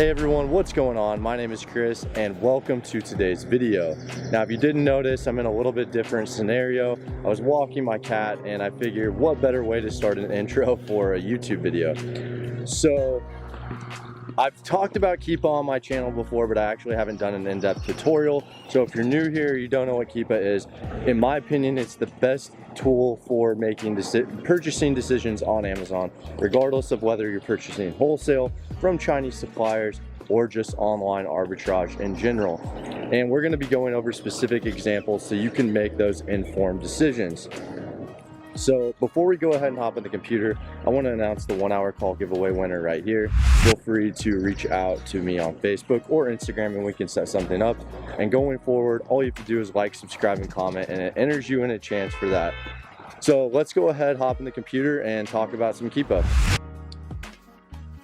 Hey everyone, what's going on? My name is Kris and welcome to today's video. Now if you didn't notice, I'm in a little bit different scenario. I was walking my cat and I figured what better way to start an intro for a YouTube video. So I've talked about Keepa on my channel before, but I actually haven't done an in-depth tutorial. So if you're new here, you don't know what Keepa is, in my opinion, it's the best tool for making purchasing decisions on Amazon, regardless of whether you're purchasing wholesale from Chinese suppliers or just online arbitrage in general. And we're going to be going over specific examples so you can make those informed decisions. So before we go ahead and hop on the computer, I want to announce the 1 hour call giveaway winner right here. Feel free to reach out to me on Facebook or Instagram and we can set something up. And going forward, all you have to do is like, subscribe, and comment, and it enters you in a chance for that. So let's go ahead, hop in the computer and talk about some Keepa.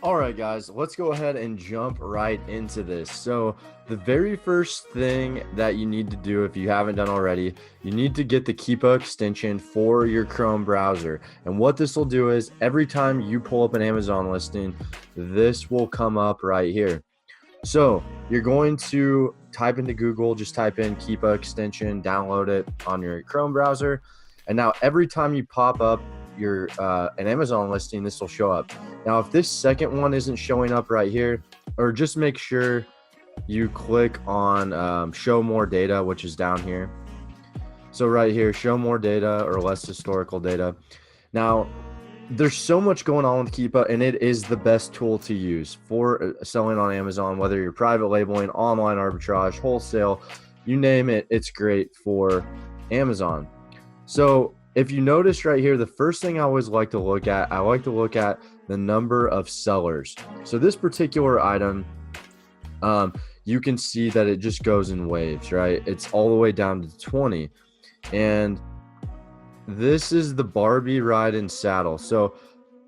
All right, guys, let's go ahead and jump right into this. So the very first thing that you need to do, if you haven't done already, you need to get the Keepa extension for your Chrome browser. And what this will do is every time you pull up an Amazon listing, this will come up right here. So you're going to type into Google, just type in Keepa extension, download it on your Chrome browser. And now every time you pop up your an Amazon listing, this will show up. Now if this second one isn't showing up right here, or just make sure you click on show more data, which is down here. So right here, show more data or less historical data. Now there's so much going on with Keepa, and it is the best tool to use for selling on Amazon, whether you're private labeling, online arbitrage, wholesale, you name it, it's great for Amazon. So if you notice right here, the first thing I always like to look at, I like to look at the number of sellers. So this particular item, you can see that it just goes in waves, right? It's all the way down to 20. And this is the Barbie ride and saddle. So,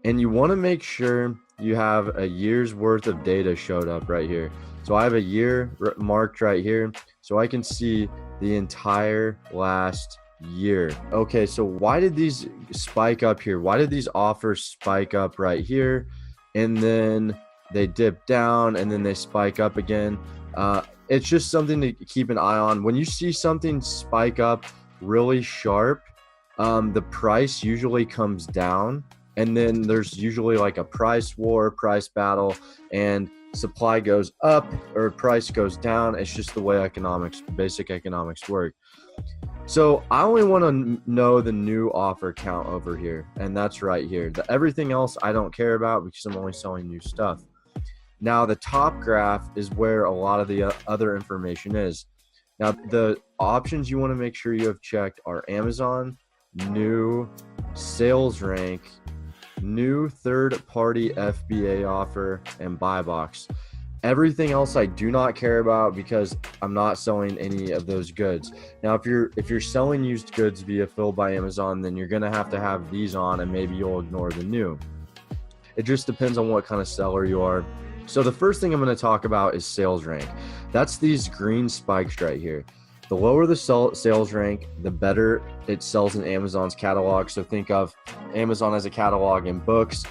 and you want to make sure you have a year's worth of data showed up right here. So I have a year marked right here, so I can see the entire last year. Okay, so why did these spike up here? Why did these offers spike up right here and then they dip down and then they spike up again? It's just something to keep an eye on. When you see something spike up really sharp, the price usually comes down, and then there's usually like a price war, price battle, and supply goes up or price goes down. It's just the way basic economics work. So I only want to know the new offer count over here, and that's right here. Everything else I don't care about because I'm only selling new stuff. Now the top graph is where a lot of the other information is. Now the options you want to make sure you have checked are Amazon, new, sales rank, new third-party FBA offer, and buy box. Everything else I do not care about because I'm not selling any of those goods. Now, if you're selling used goods via Fill by Amazon, then you're gonna have to have these on, and maybe you'll ignore the new. It just depends on what kind of seller you are. So the first thing I'm gonna talk about is sales rank. That's these green spikes right here. The lower the sales rank, the better it sells in Amazon's catalog. So think of Amazon as a catalog in books.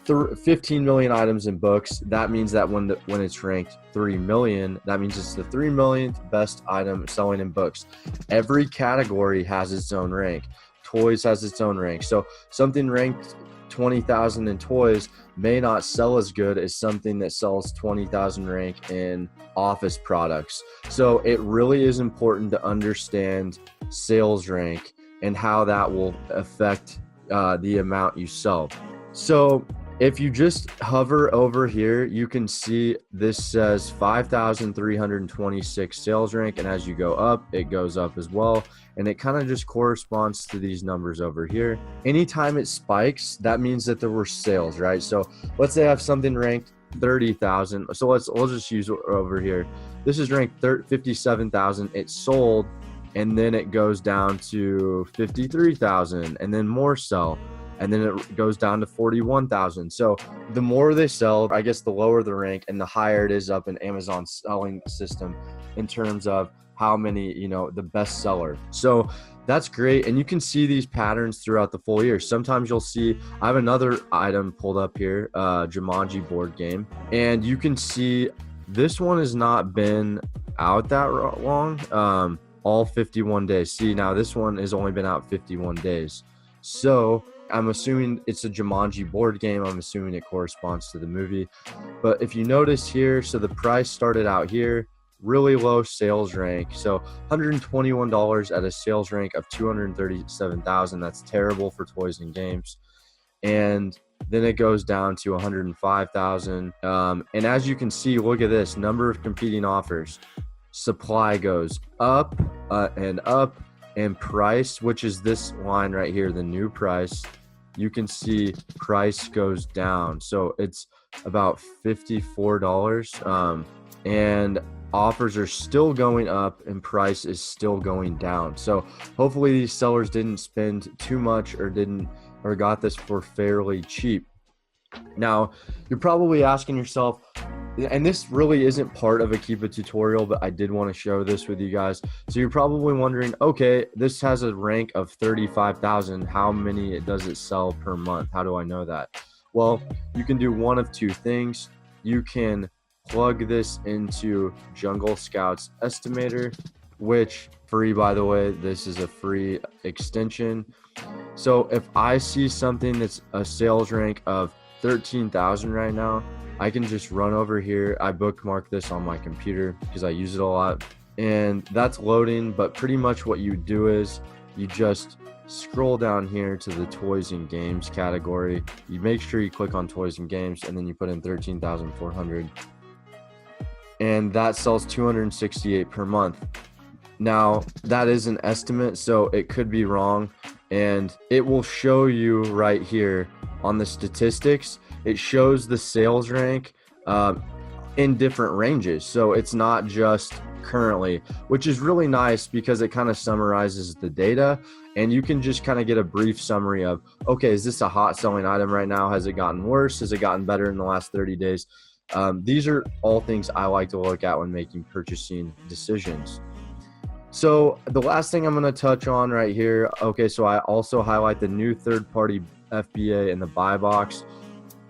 15 million items in books. That means that when it's ranked 3 million, that means it's the 3 millionth best item selling in books. Every category has its own rank. Toys has its own rank. So something ranked 20,000 in toys may not sell as good as something that sells 20,000 rank in office products. So it really is important to understand sales rank and how that will affect the amount you sell. So if you just hover over here, you can see this says 5,326 sales rank, and as you go up, it goes up as well, and it kind of just corresponds to these numbers over here. Anytime it spikes, that means that there were sales, right? So let's say I have something ranked 30,000. So we'll just use over here. This is ranked 57,000. It sold, and then it goes down to 53,000, and then more sell. And then it goes down to 41,000. So the more they sell, I guess the lower the rank and the higher it is up in Amazon's selling system in terms of how many, you know, the best seller. So that's great. And you can see these patterns throughout the full year. Sometimes you'll see, I have another item pulled up here, Jumanji board game. And you can see this one has not been out that long, all 51 days. See, now this one has only been out 51 days. So I'm assuming it's a Jumanji board game. I'm assuming it corresponds to the movie. But if you notice here, so the price started out here, really low sales rank. So $121 at a sales rank of 237,000. That's terrible for toys and games. And then it goes down to 105,000. And as you can see, look at this number of competing offers. Supply goes up and up, and price, which is this line right here, the new price, you can see price goes down. So it's about $54. And offers are still going up and price is still going down. So hopefully these sellers didn't spend too much or got this for fairly cheap. Now, you're probably asking yourself, and this really isn't part of a Keepa tutorial, but I did want to show this with you guys. So you're probably wondering, okay, this has a rank of 35,000. How many does it sell per month? How do I know that? Well, you can do one of two things. You can plug this into Jungle Scout's estimator, which free, by the way. This is a free extension. So if I see something that's a sales rank of 13,000 right now, I can just run over here. I bookmark this on my computer because I use it a lot, and that's loading. But pretty much what you do is you just scroll down here to the toys and games category. You make sure you click on toys and games, and then you put in 13,400, and that sells 268 per month. Now that is an estimate, so it could be wrong, and it will show you right here on the statistics. It shows the sales rank in different ranges. So it's not just currently, which is really nice because it kind of summarizes the data, and you can just kind of get a brief summary of, okay, is this a hot selling item right now? Has it gotten worse? Has it gotten better in the last 30 days? These are all things I like to look at when making purchasing decisions. So the last thing I'm going to touch on right here. Okay, so I also highlight the new third-party FBA in the buy box.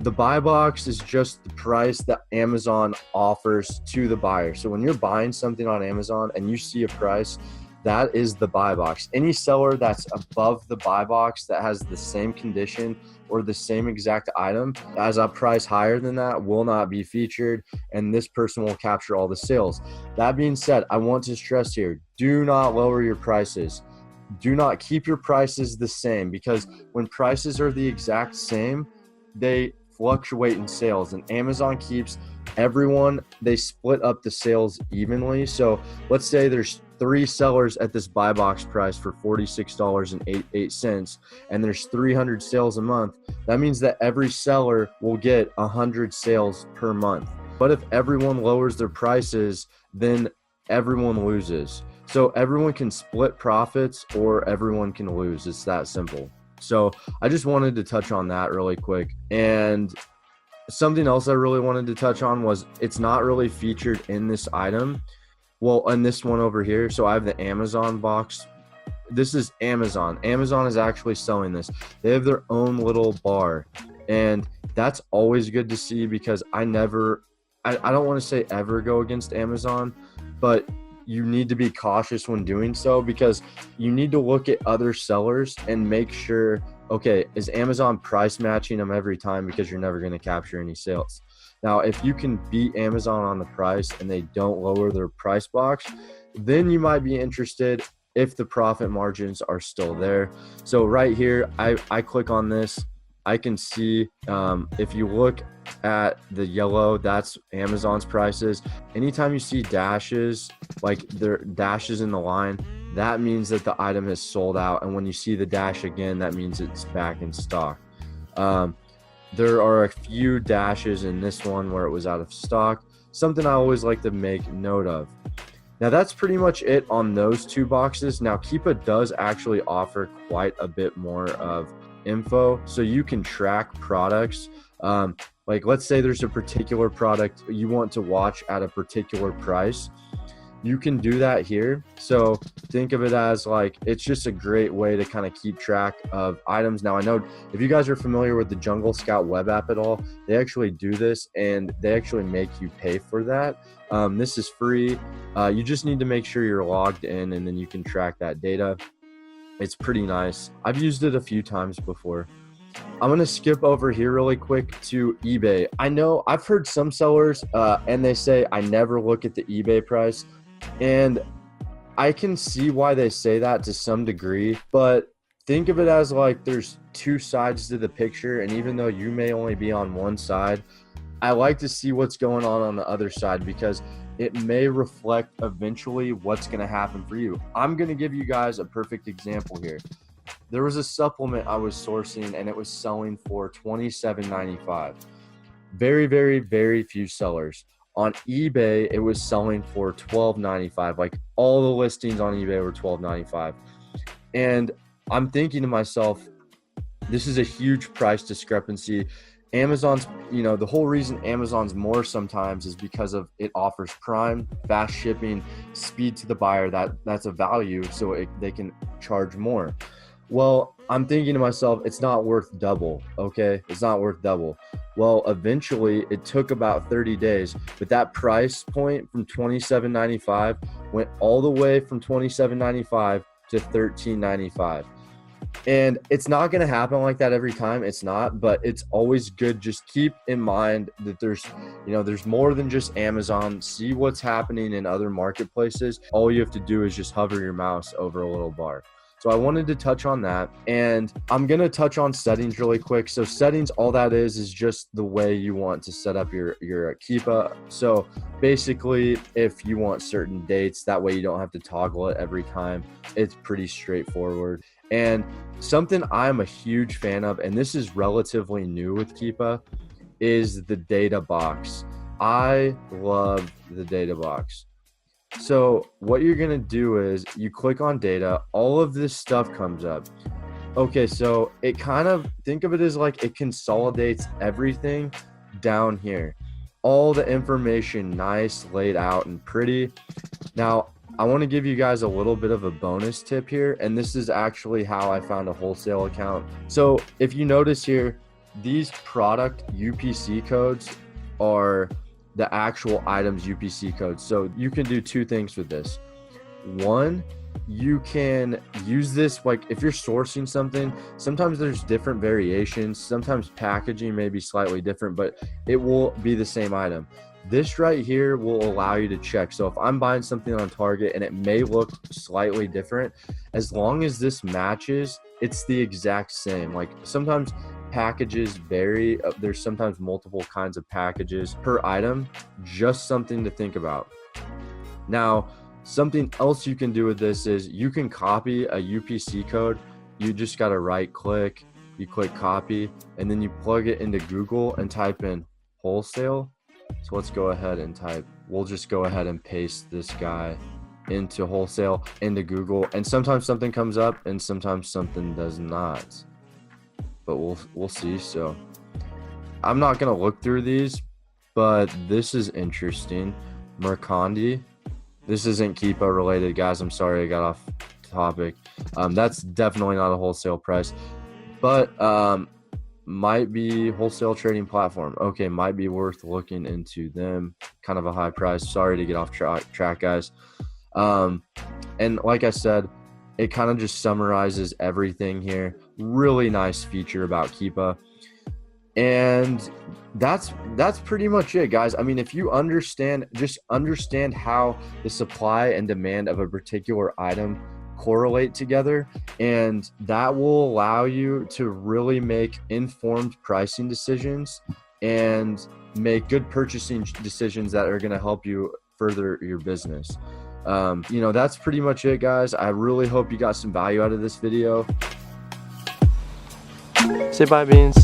The buy box is just the price that Amazon offers to the buyer. So when you're buying something on Amazon and you see a price, that is the buy box. Any seller that's above the buy box that has the same condition or the same exact item as a price higher than that will not be featured, and this person will capture all the sales. That being said, I want to stress here, do not lower your prices. Do not keep your prices the same, because when prices are the exact same, they fluctuate in sales, and Amazon keeps everyone, they split up the sales evenly. So let's say there's 3 sellers at this buy box price for $46.88, and there's 300 sales a month. That means that every seller will get 100 sales per month. But if everyone lowers their prices, then everyone loses. So everyone can split profits or everyone can lose. It's that simple. So I just wanted to touch on that really quick. And something else I really wanted to touch on was it's not really featured in this item. Well, in this one over here. So I have the Amazon box. This is Amazon. Amazon is actually selling this. They have their own little bar. And that's always good to see, because I don't want to say ever go against Amazon, but you need to be cautious when doing so, because you need to look at other sellers and make sure, okay, is Amazon price matching them every time, because you're never going to capture any sales. Now, if you can beat Amazon on the price and they don't lower their price box, then you might be interested if the profit margins are still there. So right here, I click on this. I can see if you look at the yellow, that's Amazon's prices. Anytime you see dashes, like there are dashes in the line, that means that the item is sold out. And when you see the dash again, that means it's back in stock. There are a few dashes in this one where it was out of stock. Something I always like to make note of. Now that's pretty much it on those 2 boxes. Now Keepa does actually offer quite a bit more of info, so you can track products. Like let's say there's a particular product you want to watch at a particular price. you can do that here. So think of it as like, it's just a great way to kind of keep track of items. Now I know if you guys are familiar with the Jungle Scout web app at all, they actually do this and they actually make you pay for that. This is free. You just need to make sure you're logged in and then you can track that data. It's pretty nice. I've used it a few times before. I'm going to skip over here really quick to eBay. I know I've heard some sellers and they say I never look at the eBay price, and I can see why they say that to some degree, but think of it as like there's two sides to the picture, and even though you may only be on one side, I like to see what's going on the other side because it may reflect eventually what's going to happen for you. I'm going to give you guys a perfect example here. There was a supplement I was sourcing and it was selling for $27.95. Very, very, very few sellers. On eBay, it was selling for $12.95. Like all the listings on eBay were $12.95. And I'm thinking to myself, this is a huge price discrepancy. Amazon's, the whole reason Amazon's more sometimes is because of it offers Prime, fast shipping, speed to the buyer. That's a value, so they can charge more. Well, I'm thinking to myself, it's not worth double, okay? It's not worth double. Well, eventually, it took about 30 days, but that price point from $27.95 went all the way from $27.95 to $13.95. And it's not going to happen like that every time. It's not, but it's always good. Just keep in mind that there's more than just Amazon. See what's happening in other marketplaces. All you have to do is just hover your mouse over a little bar. So I wanted to touch on that, and I'm going to touch on settings really quick. So settings, all that is just the way you want to set up your Keepa. So basically, if you want certain dates, that way you don't have to toggle it every time. It's pretty straightforward. And something I'm a huge fan of, and this is relatively new with Keepa, is the data box. I love the data box. So what you're going to do is you click on data, all of this stuff comes up. Okay, so it kind of, think of it as like it consolidates everything down here. All the information nice, laid out and pretty. Now, I want to give you guys a little bit of a bonus tip here, and this is actually how I found a wholesale account. So if you notice here, these product UPC codes are the actual items UPC codes. So you can do two things with this. One, you can use this, like if you're sourcing something, sometimes there's different variations. Sometimes packaging may be slightly different, but it will be the same item. This right here will allow you to check. So if I'm buying something on Target and it may look slightly different, as long as this matches, it's the exact same. Like sometimes packages vary. There's sometimes multiple kinds of packages per item. Just something to think about. Now, something else you can do with this is you can copy a UPC code. You just got to right click, you click copy, and then you plug it into Google and type in wholesale. So let's go ahead and we'll just go ahead and paste this guy into wholesale into Google. And sometimes something comes up and sometimes something does not. But we'll see. So I'm not going to look through these, but this is interesting. McCauley. This isn't Keepa related, guys. I'm sorry I got off topic. That's definitely not a wholesale price, but might be wholesale trading platform. Okay, might be worth looking into them. Kind of a high price. Sorry to get off track, guys. And like I said, it kind of just summarizes everything here. Really nice feature about Keepa. And that's pretty much it, guys. I mean, if you understand how the supply and demand of a particular item correlate together, and that will allow you to really make informed pricing decisions and make good purchasing decisions that are going to help you further your business. That's pretty much it, guys. I really hope you got some value out of this video. Say bye, Beans.